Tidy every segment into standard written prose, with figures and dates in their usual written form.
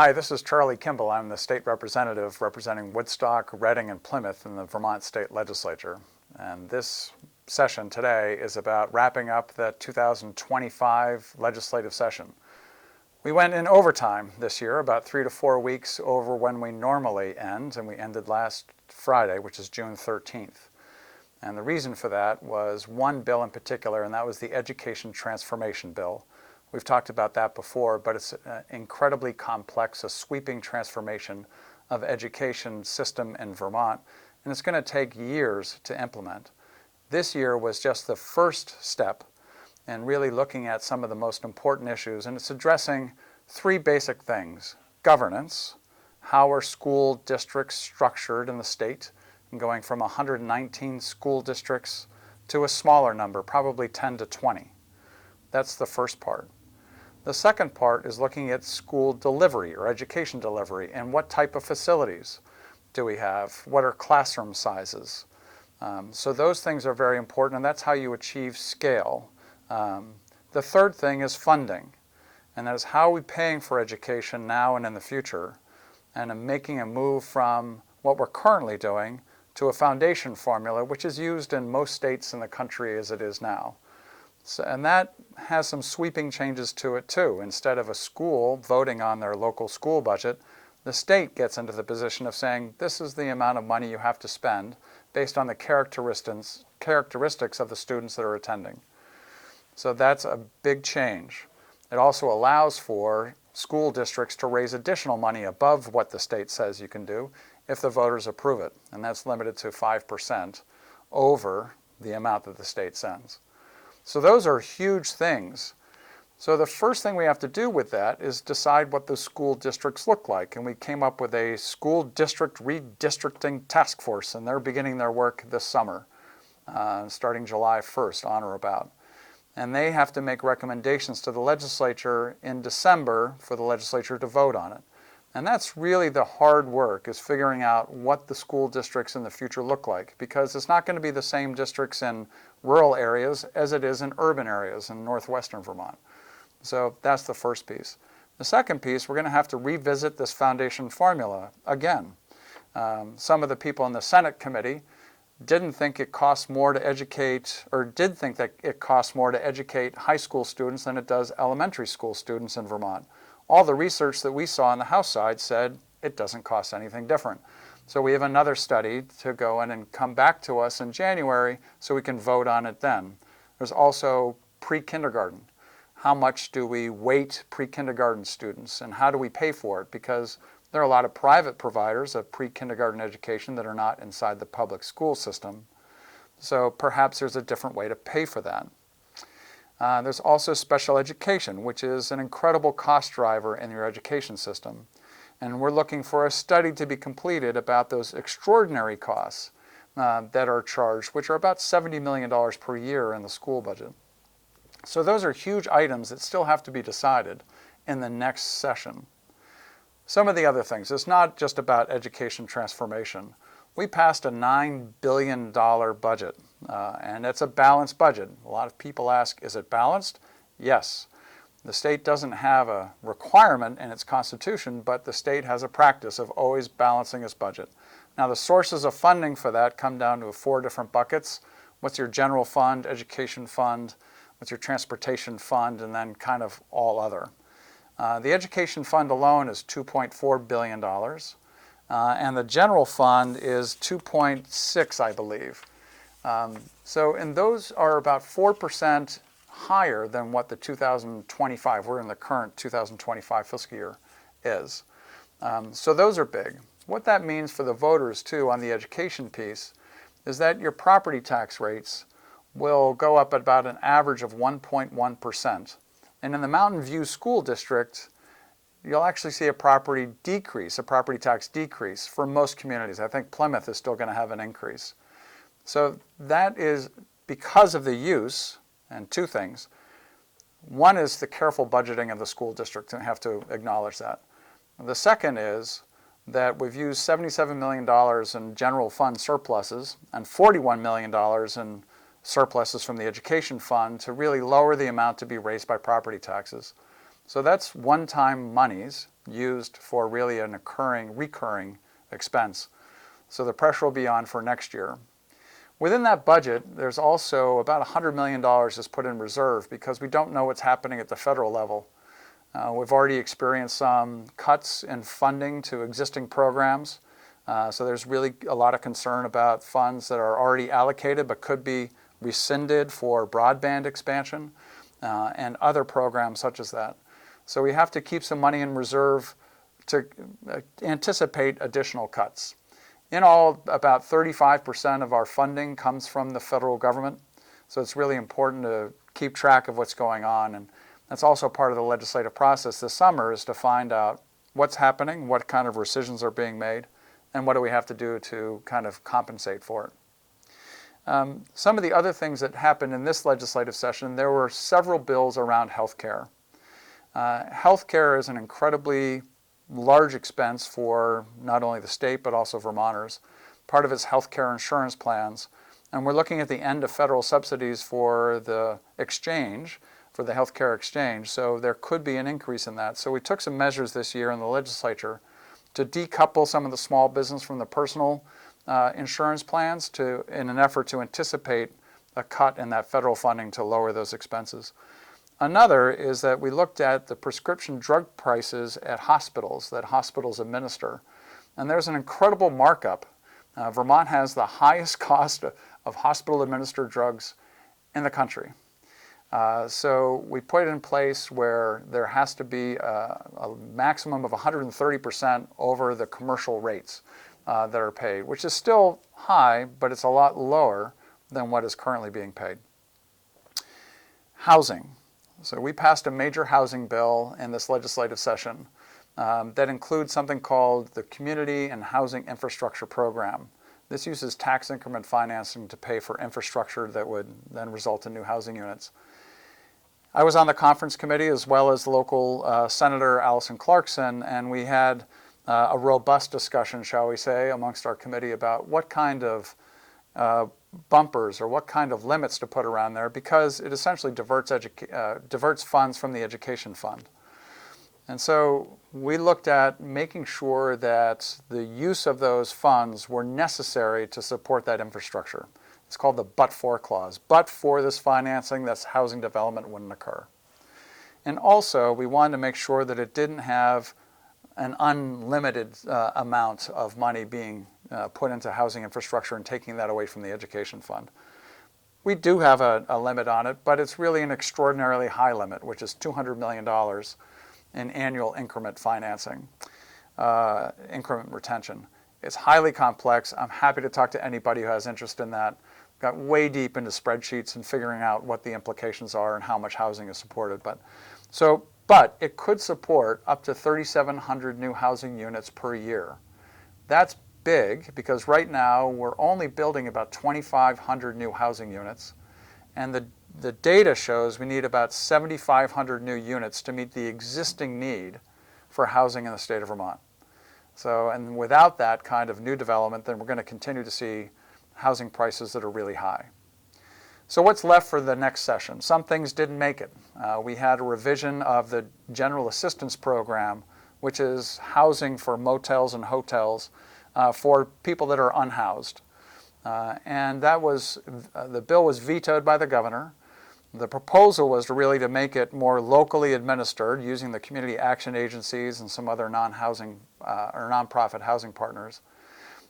Hi, this is Charlie Kimbell. I'm the state representative representing Woodstock, Reading, and Plymouth in the Vermont State Legislature. And this session today is about wrapping up the 2025 legislative session. We went in overtime this year, about 3 to 4 weeks over when we normally end, and we ended last Friday, which is June 13th. And the reason for that was one bill in particular, and that was the Education Transformation Bill. We've talked about that before, but it's incredibly complex, a sweeping transformation of education system in Vermont, and it's going to take years to implement. This year was just the first step in really looking at some of the most important issues, and it's addressing three basic things: governance, how are school districts structured in the state, and going from 119 school districts to a smaller number, probably 10 to 20. That's the first part. The second part is looking at school delivery or education delivery and what type of facilities do we have, what are classroom sizes. So those things are very important, and that's how you achieve scale. The third thing is funding, and that is how are we paying for education now and in the future, and making a move from what we're currently doing to a foundation formula, which is used in most states in the country as it is now. So, and that has some sweeping changes to it too. Instead of a school voting on their local school budget, the state gets into the position of saying, this is the amount of money you have to spend based on the characteristics of the students that are attending. So that's a big change. It also allows for school districts to raise additional money above what the state says you can do if the voters approve it, and that's limited to 5% over the amount that the state sends. So those are huge things. So the first thing we have to do with that is decide what the school districts look like. And we came up with a school district redistricting task force, and they're beginning their work this summer, starting July 1st, on or about. And they have to make recommendations to the legislature in December for the legislature to vote on it. And that's really the hard work, is figuring out what the school districts in the future look like, because it's not going to be the same districts in rural areas as it is in urban areas in northwestern Vermont. So that's the first piece. The second piece, we're going to have to revisit this foundation formula again. Some of the people in the Senate committee didn't think it costs more to educate, or did think that it costs more to educate high school students than it does elementary school students in Vermont. All the research that we saw on the House side said it doesn't cost anything different. So we have another study to go in and come back to us in January so we can vote on it then. There's also pre-kindergarten. How much do we weight pre-kindergarten students, and how do we pay for it? Because there are a lot of private providers of pre-kindergarten education that are not inside the public school system. So perhaps there's a different way to pay for that. There's also special education, which is an incredible cost driver in your education system. And we're looking for a study to be completed about those extraordinary costs that are charged, which are about $70 million per year in the school budget. So those are huge items that still have to be decided in the next session. Some of the other things, it's not just about education transformation. We passed a $9 billion budget, and it's a balanced budget. A lot of people ask, is it balanced? Yes. The state doesn't have a requirement in its constitution, but the state has a practice of always balancing its budget. Now, the sources of funding for that come down to 4 different buckets. What's your general fund, education fund, what's your transportation fund, and then kind of all other. The education fund alone is $2.4 billion. And the general fund is 2.6, I believe. And those are about 4% higher than what the 2025, we're in the current 2025 fiscal year, is. So those are big. What that means for the voters, too, on the education piece, is that your property tax rates will go up at about an average of 1.1%. And in the Mountain View School District, you'll actually see a property tax decrease for most communities. I think Plymouth is still going to have an increase. So that is because of the use, and two things. One is the careful budgeting of the school district, and I have to acknowledge that. The second is that we've used $77 million in general fund surpluses and $41 million in surpluses from the education fund to really lower the amount to be raised by property taxes. So that's one-time monies used for really an recurring expense. So the pressure will be on for next year. Within that budget, there's also about $100 million is put in reserve because we don't know what's happening at the federal level. We've already experienced some cuts in funding to existing programs. So there's really a lot of concern about funds that are already allocated but could be rescinded for broadband expansion and other programs such as that. So we have to keep some money in reserve to anticipate additional cuts. In all, about 35% of our funding comes from the federal government. So it's really important to keep track of what's going on. And that's also part of the legislative process this summer, is to find out what's happening, what kind of rescissions are being made, and what do we have to do to kind of compensate for it. Some of the other things that happened in this legislative session, there were several bills around health care. Health care is an incredibly large expense for not only the state but also Vermonters. Part of it's health care insurance plans. And we're looking at the end of federal subsidies for the exchange, for the health care exchange. So there could be an increase in that. So we took some measures this year in the legislature to decouple some of the small business from the personal insurance plans in an effort to anticipate a cut in that federal funding to lower those expenses. Another is that we looked at the prescription drug prices at hospitals that hospitals administer. And there's an incredible markup. Vermont has the highest cost of hospital-administered drugs in the country. So we put it in place where there has to be a maximum of 130% over the commercial rates that are paid, which is still high, but it's a lot lower than what is currently being paid. Housing. So we passed a major housing bill in this legislative session that includes something called the Community and Housing Infrastructure Program. This uses tax increment financing to pay for infrastructure that would then result in new housing units. I was on the conference committee as well as local Senator Allison Clarkson, and we had a robust discussion, shall we say, amongst our committee about what kind of bumpers or what kind of limits to put around there, because it essentially diverts funds from the education fund. And so we looked at making sure that the use of those funds were necessary to support that infrastructure. It's called the but-for clause. But for this financing, this housing development wouldn't occur. And also, we wanted to make sure that it didn't have an unlimited amount of money being put into housing infrastructure and taking that away from the education fund. We do have a limit on it, but it's really an extraordinarily high limit, which is $200 million in annual increment financing, increment retention. It's highly complex. I'm happy to talk to anybody who has interest in that. Got way deep into spreadsheets and figuring out what the implications are and how much housing is supported. But it could support up to 3,700 new housing units per year. That's big because right now we're only building about 2,500 new housing units. And the data shows we need about 7,500 new units to meet the existing need for housing in the state of Vermont. So, and without that kind of new development, then we're going to continue to see housing prices that are really high. So what's left for the next session? Some things didn't make it. We had a revision of the General Assistance Program, which is housing for motels and hotels for people that are unhoused. And that was, the bill was vetoed by the governor. The proposal was to make it more locally administered using the community action agencies and some other non-housing or nonprofit housing partners.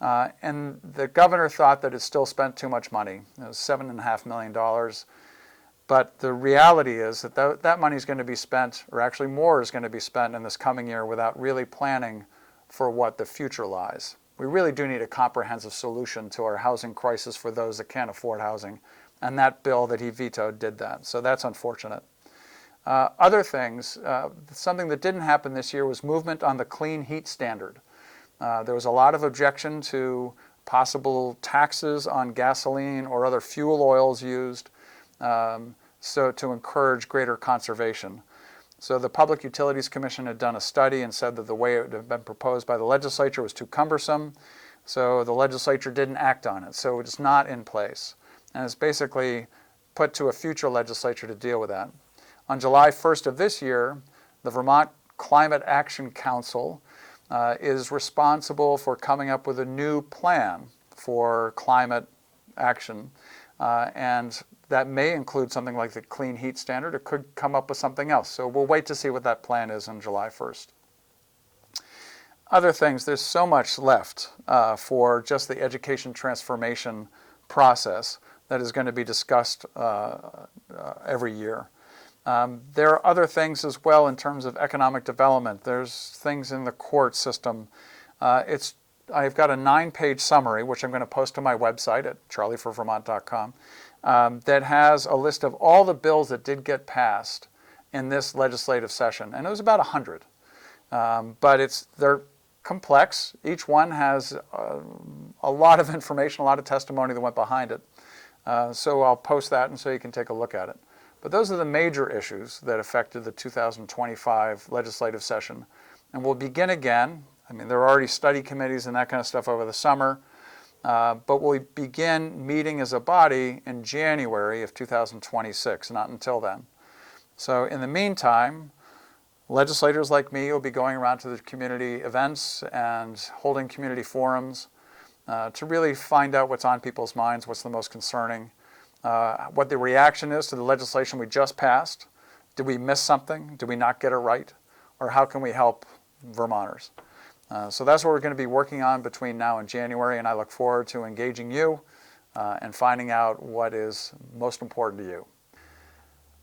And the governor thought that it still spent too much money. It was $7.5 million. But the reality is that that money is going to be spent, or actually more is going to be spent in this coming year without really planning for what the future lies. We really do need a comprehensive solution to our housing crisis for those that can't afford housing. And that bill that he vetoed did that. So that's unfortunate. Other things, something that didn't happen this year was movement on the clean heat standard. There was a lot of objection to possible taxes on gasoline or other fuel oils used, so to encourage greater conservation. So the Public Utilities Commission had done a study and said that the way it had been proposed by the legislature was too cumbersome, so the legislature didn't act on it. So it's not in place, and it's basically put to a future legislature to deal with that. On July 1st of this year, the Vermont Climate Action Council is responsible for coming up with a new plan for climate action, and that may include something like the clean heat standard. It could come up with something else. So we'll wait to see what that plan is on July 1st. Other things, there's so much left for just the education transformation process that is going to be discussed every year. There are other things as well in terms of economic development. There's things in the court system. I've got a 9-page summary, which I'm going to post to my website at charlieforvermont.com, that has a list of all the bills that did get passed in this legislative session. And it was about 100. But they're complex. Each one has a lot of information, a lot of testimony that went behind it. So I'll post that and so you can take a look at it. But those are the major issues that affected the 2025 legislative session. And we'll begin again. I mean, there are already study committees and that kind of stuff over the summer. But we'll begin meeting as a body in January of 2026, not until then. So in the meantime, legislators like me will be going around to the community events and holding community forums to really find out what's on people's minds, what's the most concerning, what the reaction is to the legislation we just passed. Did we miss something? Did we not get it right? Or how can we help Vermonters? So that's what we're going to be working on between now and January, and I look forward to engaging you and finding out what is most important to you.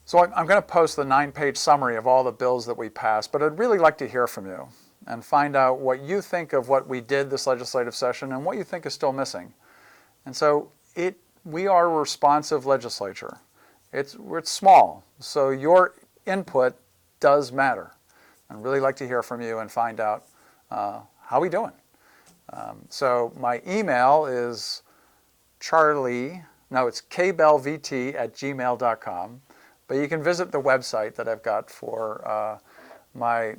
So I'm going to post the 9-page summary of all the bills that we passed, but I'd really like to hear from you and find out what you think of what we did this legislative session and what you think is still missing. And so we are a responsive legislature. It's small, so your input does matter. I'd really like to hear from you and find out how we doing. So my email is it's kbellvt@gmail.com. But you can visit the website that I've got for my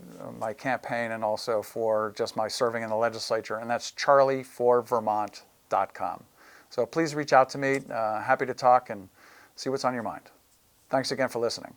campaign and also for just my serving in the legislature, and that's charlieforvermont.com. So please reach out to me. Happy to talk and see what's on your mind. Thanks again for listening.